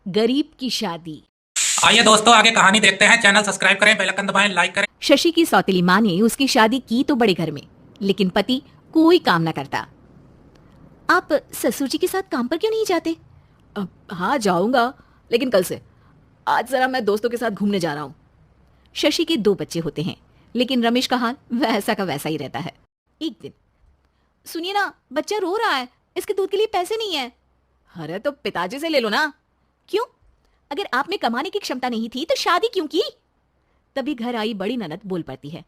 गरीब की शादी। आइए दोस्तों आगे कहानी देखते हैं। चैनल सब्सक्राइब करें, बेल आइकन दबाएं, लाइक करें। शशि की सौतेली माँ ने उसकी शादी की तो बड़े घर में, लेकिन पति कोई काम न करता। आप ससुर जी के साथ काम पर क्यों नहीं जाते? हाँ जाऊंगा, लेकिन कल से। आज जरा मैं दोस्तों के साथ घूमने जा रहा हूँ। शशि के 2 बच्चे होते हैं, लेकिन रमेश का हाल वैसा का वैसा ही रहता है। एक दिन, सुनिए ना, बच्चा रो रहा है, इसके दूध के लिए पैसे नहीं है। अरे तो पिताजी से ले लो ना। क्यों? अगर आप में कमाने की क्षमता नहीं थी तो शादी क्यों की? तभी घर आई बड़ी ननद बोल पड़ती है।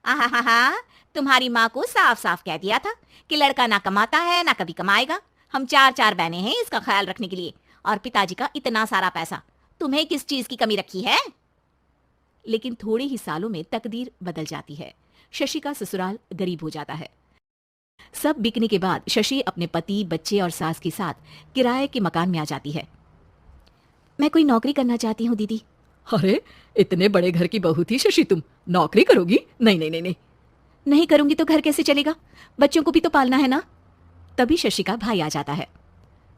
आहा, तुम्हारी माँ को साफ साफ कह दिया था कि लड़का ना कमाता है ना कभी कमाएगा। हम 4 बहनें हैं इसका ख्याल रखने के लिए, और पिताजी का इतना सारा पैसा, तुम्हें किस चीज की कमी रखी है? लेकिन थोड़े ही सालों में तकदीर बदल जाती है। शशि का ससुराल गरीब हो जाता है। सब बिकने के बाद शशि अपने पति, बच्चे और सास के साथ किराए के मकान में आ जाती है। मैं कोई नौकरी करना चाहती हूँ दीदी। अरे इतने बड़े घर की बहू थी शशि, तुम नौकरी करोगी? नहीं नहीं नहीं नहीं। नहीं करूंगी तो घर कैसे चलेगा? बच्चों को भी तो पालना है ना। तभी शशि का भाई आ जाता है।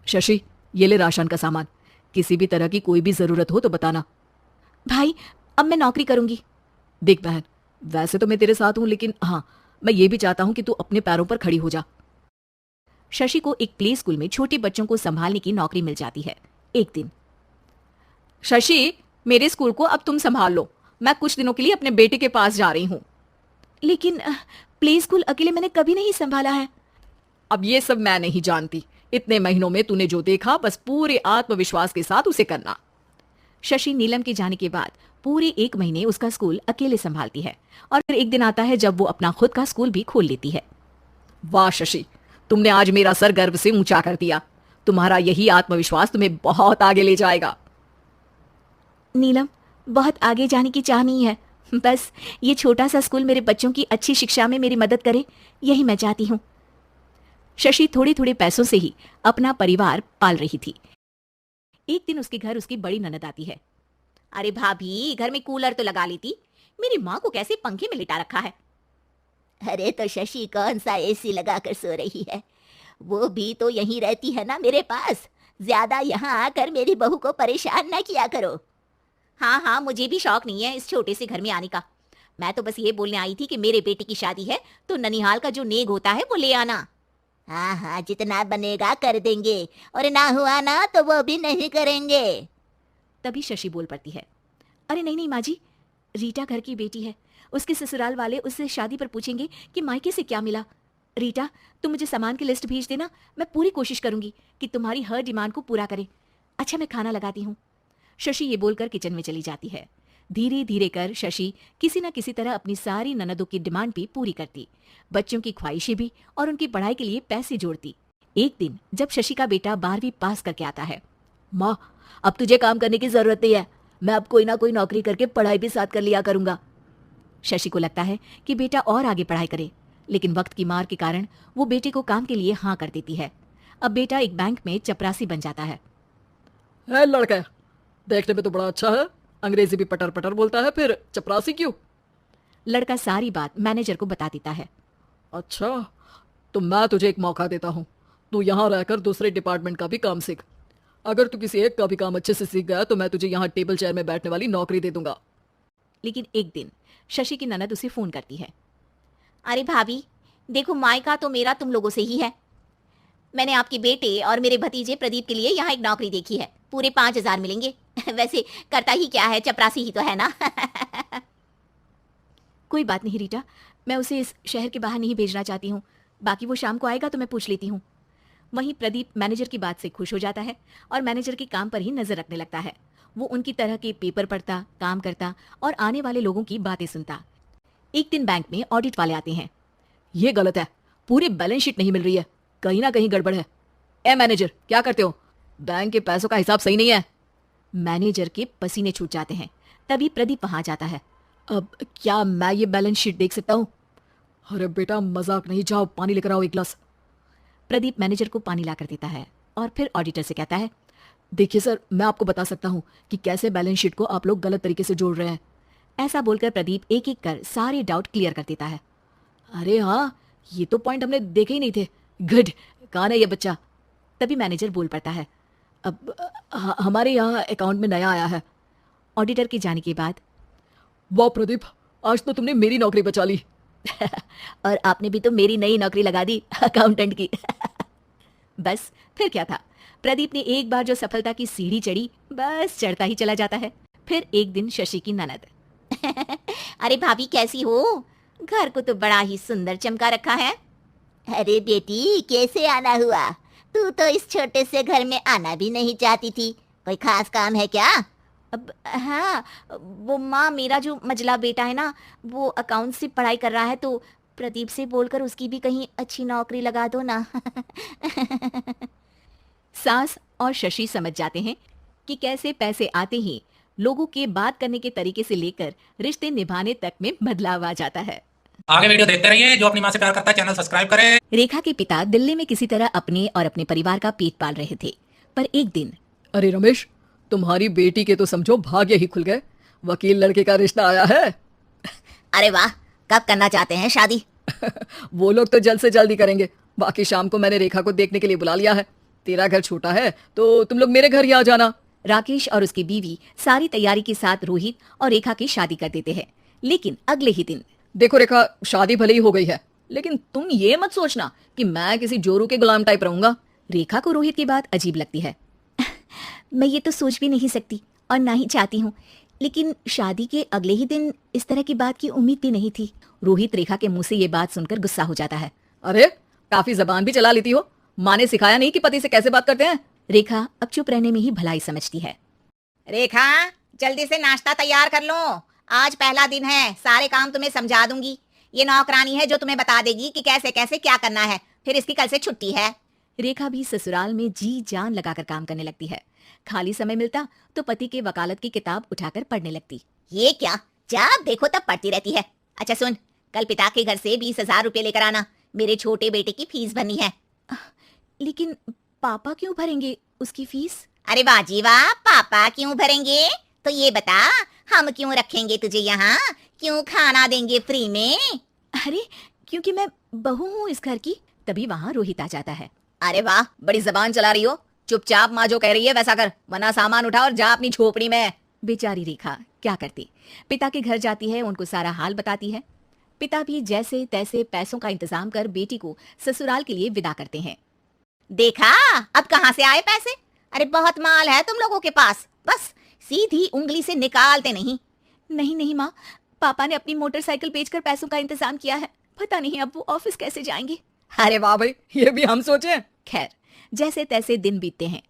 शशि, ये ले राशन का सामान, किसी भी तरह की कोई भी जरूरत हो तो बताना। भाई, अब मैं नौकरी करूंगी। देख बहन, वैसे तो मैं तेरे साथ हूं, लेकिन हाँ, मैं ये भी चाहता हूं कि तू अपने पैरों पर खड़ी हो जा। शशि को एक प्ले स्कूल में छोटे बच्चों को संभालने की नौकरी मिल जाती है। एक दिन, शशि, मेरे स्कूल को अब तुम संभाल लो, मैं कुछ दिनों के लिए अपने बेटे के पास जा रही हूं। लेकिन प्ले स्कूल अकेले मैंने कभी नहीं संभाला है। अब ये सब मैं नहीं जानती, इतने महीनों में तूने जो देखा बस पूरे आत्मविश्वास के साथ उसे करना। शशि नीलम के जाने के बाद पूरे 1 महीने उसका स्कूल अकेले संभालती है, और फिर एक दिन आता है जब वो अपना खुद का स्कूल भी खोल लेती है। वाह शशि, तुमने आज मेरा सर गर्व से ऊंचा कर दिया। तुम्हारा यही आत्मविश्वास तुम्हें बहुत आगे ले जाएगा। नीलम, बहुत आगे जाने की चाह नहीं है, बस ये छोटा सा स्कूल मेरे बच्चों की अच्छी शिक्षा में मेरी मदद करे, यही मैं चाहती हूँ। शशि थोड़े थोड़े पैसों से ही अपना परिवार पाल रही थी। एक दिन उसके घर उसकी बड़ी ननद आती है। अरे भाभी, घर में कूलर तो लगा लेती, मेरी माँ को कैसे पंखे में लिटा रखा है? अरे तो शशि कौन सा एसी लगा कर सो रही है, वो भी तो यहीं रहती है ना मेरे पास। ज्यादा यहाँ आकर मेरी बहू को परेशान ना किया करो। हाँ, मुझे भी शौक नहीं है इस छोटे से घर में आने का। मैं तो बस ये बोलने आई थी कि मेरे बेटे की शादी है तो ननिहाल का जो नेग होता है वो ले आना। हाँ, जितना बनेगा कर देंगे, और ना हुआ ना तो वो भी नहीं करेंगे। तभी शशि बोल पड़ती है। अरे नहीं नहीं माँ जी, रीटा घर की बेटी है, उसके ससुराल वाले उससे शादी पर पूछेंगे कि मायके से क्या मिला। रीटा, तुम मुझे सामान की लिस्ट भेज देना, मैं पूरी कोशिश करूंगी कि तुम्हारी हर डिमांड को पूरा करें। अच्छा, मैं खाना लगाती हूँ। शशि ये बोलकर किचन में चली जाती है। धीरे धीरे कर शशि किसी न किसी तरह अपनी सारी ननदों की डिमांड भी पूरी करती, बच्चों की ख्वाहिशें भी, और उनकी पढ़ाई के लिए पैसे जोड़ती। एक दिन जब शशि का बेटा 12वीं पास करके आता है। माँ, अब तुझे काम करने की जरूरत नहीं है, मैं अब कोई ना कोई नौकरी करके पढ़ाई भी साथ कर लिया करूंगा। शशि को लगता है कि बेटा और आगे पढ़ाई करे, लेकिन वक्त की मार के कारण वो बेटे को काम के लिए हाँ कर देती है। अब बेटा एक बैंक में चपरासी बन जाता है। लड़का देखने में तो बड़ा अच्छा है, अंग्रेजी भी पटर पटर बोलता है, फिर चपरासी क्यों? लड़का सारी बात मैनेजर को बता देता है। अच्छा, तो मैं तुझे एक मौका देता हूँ, तू यहाँ रहकर दूसरे डिपार्टमेंट का भी काम सीख। अगर तू किसी एक का भी काम अच्छे से सीख गया तो मैं तुझे यहाँ टेबल चेयर में बैठने वाली नौकरी दे दूंगा। लेकिन एक दिन शशि की ननद उसे फोन करती है। अरे भाभी, देखो मायका तो मेरा तुम लोगों से ही है। मैंने आपके बेटे और मेरे भतीजे प्रदीप के लिए यहाँ एक नौकरी देखी है, पूरे 5,000 मिलेंगे। वैसे करता ही क्या है, चपरासी ही तो है ना। कोई बात नहीं रीटा, मैं उसे इस शहर के बाहर नहीं भेजना चाहती हूँ, बाकी वो शाम को आएगा तो मैं पूछ लेती हूँ। वहीं प्रदीप मैनेजर की बात से खुश हो जाता है और मैनेजर के काम पर ही नजर रखने लगता है। वो उनकी तरह के पेपर पढ़ता, काम करता और आने वाले लोगों की बातें सुनता। एक दिन बैंक में ऑडिट वाले आते हैं। ये गलत है, पूरी बैलेंस शीट नहीं मिल रही है, कहीं ना कहीं गड़बड़ है। ए मैनेजर, क्या करते हो? बैंक के पैसों का हिसाब सही नहीं है। मैनेजर के पसीने छूट जाते हैं। तभी प्रदीप वहां जाता है। अब क्या मैं ये बैलेंस शीट देख सकता हूँ? अरे बेटा मजाक नहीं, जाओ पानी लेकर आओ एक गिलास। प्रदीप मैनेजर को पानी लाकर देता है और फिर ऑडिटर से कहता है, देखिए सर, मैं आपको बता सकता हूँ कि कैसे बैलेंस शीट को आप लोग गलत तरीके से जोड़ रहे हैं। ऐसा बोलकर प्रदीप एक एक कर सारे डाउट क्लियर कर देता है। अरे हाँ, ये तो पॉइंट हमने देखे ही नहीं थे। गुड, कौन है ये बच्चा? तभी मैनेजर बोल पड़ता है। अब हमारे यहाँ अकाउंट में नया आया है। ऑडिटर के जाने के बाद, वाह प्रदीप, आज तो तुमने मेरी नौकरी बचा ली। और आपने भी तो मेरी नई नौकरी लगा दी अकाउंटेंट की। बस फिर क्या था, प्रदीप ने एक बार जो सफलता की सीढ़ी चढ़ी, बस चढ़ता ही चला जाता है। फिर एक दिन शशि की ननद, अरे भाभी कैसी हो? घर को तो बड़ा ही सुंदर चमका रखा है। अरे बेटी, कैसे आना हुआ? तू तो इस छोटे से घर में आना भी नहीं चाहती थी। कोई खास काम है क्या? अब हाँ, वो माँ, मेरा जो मजला बेटा है ना, वो अकाउंट से पढ़ाई कर रहा है, तो प्रदीप से बोलकर उसकी भी कहीं अच्छी नौकरी लगा दो ना। सास और शशि समझ जाते हैं कि कैसे पैसे आते ही लोगों के बात करने के तरीके से लेकर रिश्ते निभाने तक में बदलाव आ जाता है। आगे वीडियो देखते रहिए। जो अपनी माँ से प्यार करता है चैनल सब्सक्राइब करें। रेखा के पिता दिल्ली में किसी तरह अपने और अपने परिवार का पेट पाल रहे थे, पर एक दिन, अरे रमेश, तुम्हारी बेटी के तो समझो भाग्य ही खुल गए। वकील लड़के का रिश्ता आया है। अरे वाह, कब करना चाहते हैं शादी? वो लोग तो जल्द से जल्द ही करेंगे। बाकी शाम को मैंने रेखा को देखने के लिए बुला लिया है। तेरा घर छोटा है तो तुम लोग मेरे घर ही आ जाना। राकेश और उसकी बीवी सारी तैयारी के साथ रोहित और रेखा की शादी कर देते हैं। लेकिन अगले ही दिन, देखो रेखा, शादी भले ही हो गई है, लेकिन तुम ये मत सोचना कि मैं किसी जोरू के गुलाम टाइप रहूंगा। रेखा को रोहित की बात अजीब लगती है। मैं ये तो सोच भी नहीं सकती और ना ही चाहती हूँ, लेकिन शादी के अगले ही दिन इस तरह की बात की उम्मीद भी नहीं थी। रोहित रेखा के मुंह से ये बात सुनकर गुस्सा हो जाता है। अरे, काफी जबान भी चला लेती हो। माँ ने सिखाया नहीं कि पति से कैसे बात करते हैं? रेखा अब चुप रहने में ही भलाई समझती है। रेखा, जल्दी से नाश्ता तैयार कर लो। आज पहला दिन है, सारे काम तुम्हें समझा दूंगी। ये नौकरानी है जो तुम्हें बता देगी कि कैसे कैसे क्या करना है। फिर इसकी कल से छुट्टी है। रेखा भी ससुराल में जी जान लगाकर काम करने लगती है। खाली समय मिलता तो पति के वकालत की किताब उठाकर पढ़ने लगती। ये क्या, जब देखो तब पढ़ती रहती है। अच्छा सुन, कल पिता के घर से 20,000 रुपए लेकर आना। मेरे छोटे बेटे की फीस भरनी है। लेकिन पापा क्यों भरेंगे उसकी फीस? अरे वाह जी वाह, पापा क्यों भरेंगे? तो ये बता, हम क्यों रखेंगे तुझे यहाँ? क्यों खाना देंगे फ्री में? अरे, क्योंकि मैं बहू हूँ इस घर की। तभी वहाँ रोहित आ जाता है। अरे वाह, बड़ी जबान चला रही हो। चुपचाप माँ जो कह रही है वैसा कर, वरना सामान उठा और जा अपनी झोपड़ी में। बेचारी रेखा क्या करती, पिता के घर जाती है, उनको सारा हाल बताती है। पिता भी जैसे तैसे पैसों का इंतजाम कर बेटी को ससुराल के लिए विदा करते हैं। देखा, अब कहाँ से आए पैसे? अरे बहुत माल है तुम लोगों के पास, बस सीधी उंगली से निकालते नहीं। नहीं नहीं माँ, पापा ने अपनी मोटरसाइकिल बेचकर पैसों का इंतजाम किया है। पता नहीं अब वो ऑफिस कैसे जाएंगे। अरे वाह भाई, ये भी हम सोचे। खैर, जैसे तैसे दिन बीतते हैं।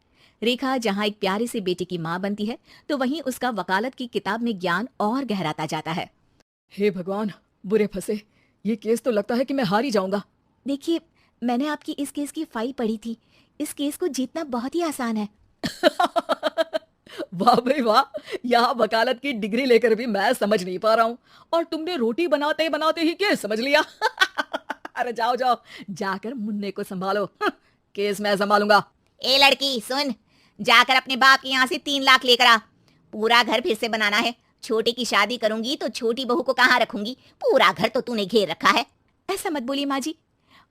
रेखा जहाँ एक प्यारे से बेटे की माँ बनती है, तो वहीं उसका वकालत की किताब में ज्ञान और गहराता जाता है। हे भगवान, बुरे फंसे। ये केस तो लगता है कि मैं हार ही जाऊंगा। देखिए, मैंने आपकी इस केस की फाइल पढ़ी थी। इस केस को जीतना बहुत ही आसान है। वाह भाई वाह, यहाँ वकालत की डिग्री लेकर भी मैं समझ नहीं पा रहा हूँ, और तुमने रोटी बनाते बनाते ही केस समझ लिया। अरे जाओ जाओ, जाकर मुन्ने को संभालो। केस मैं संभालूंगा। ए लड़की सुन, जाकर अपने बाप के यहाँ से 3 लाख लेकर आ। पूरा घर फिर से बनाना है। छोटे की शादी करूंगी तो छोटी बहू को कहाँ रखूंगी? पूरा घर तो तूने घेर रखा है। ऐसा मत बोलिए माँ जी,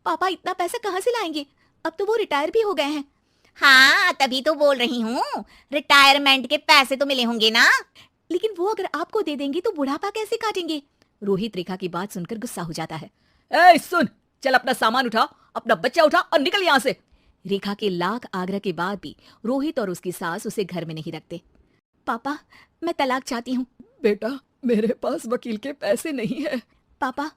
पापा इतना पैसा कहाँ से लाएंगे? अब तो वो रिटायर भी हो गए हैं। हाँ, तभी तो बोल रही हूँ, रिटायरमेंट के पैसे तो मिले होंगे ना। लेकिन वो अगर आपको दे देंगे तो बुढ़ापा कैसे काटेंगे? रोहित रेखा की बात सुनकर गुस्सा हो जाता है। ए सुन, चल अपना सामान उठा, अपना बच्चा उठा और निकल यहाँ से। रेखा के लाख आग्रह के बाद भी रोहित और उसकी सास उसे घर में नहीं रखते। पापा, मैं तलाक चाहती हूँ। बेटा, मेरे पास वकील के पैसे नहीं है। पापा,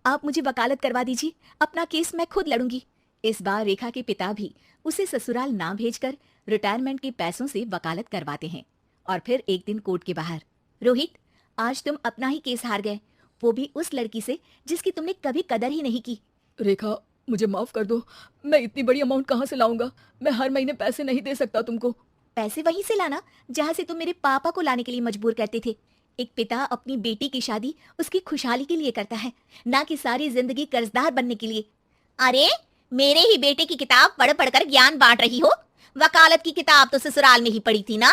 आप मुझे वकालत करवा दीजिए, अपना केस मैं खुद लड़ूंगी। इस बार रेखा के पिता भी उसे ससुराल ना भेजकर रिटायरमेंट के पैसों से वकालत करवाते हैं। और फिर एक दिन कोर्ट के बाहर, रोहित, आज तुम अपना ही केस हार गए, वो भी उस लड़की से जिसकी तुमने कभी कदर ही नहीं की। रेखा, मुझे माफ कर दो। मैं इतनी बड़ी अमाउंट कहाँ से लाऊंगा? मैं हर महीने पैसे नहीं दे सकता तुमको। पैसे वहीं से लाना जहाँ से तुम मेरे पापा को लाने के लिए मजबूर करते थे। एक पिता अपनी बेटी की शादी उसकी खुशहाली के लिए करता है, ना कि सारी जिंदगी कर्जदार बनने के लिए। अरे, मेरे ही बेटे की किताब पढ़ पढ़कर ज्ञान बांट रही हो। वकालत की किताब तो ससुराल में ही पढ़ी थी ना।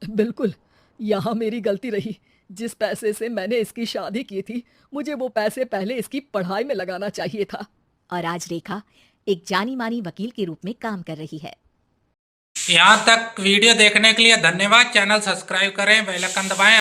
बिल्कुल, यहाँ मेरी गलती रही। जिस पैसे से मैंने इसकी शादी की थी, मुझे वो पैसे पहले इसकी पढ़ाई में लगाना चाहिए था। और आज रेखा एक जानी मानी वकील के रूप में काम कर रही है। यहाँ तक वीडियो देखने के लिए धन्यवाद। चैनल सब्सक्राइब करें, बेल आइकन दबाएं।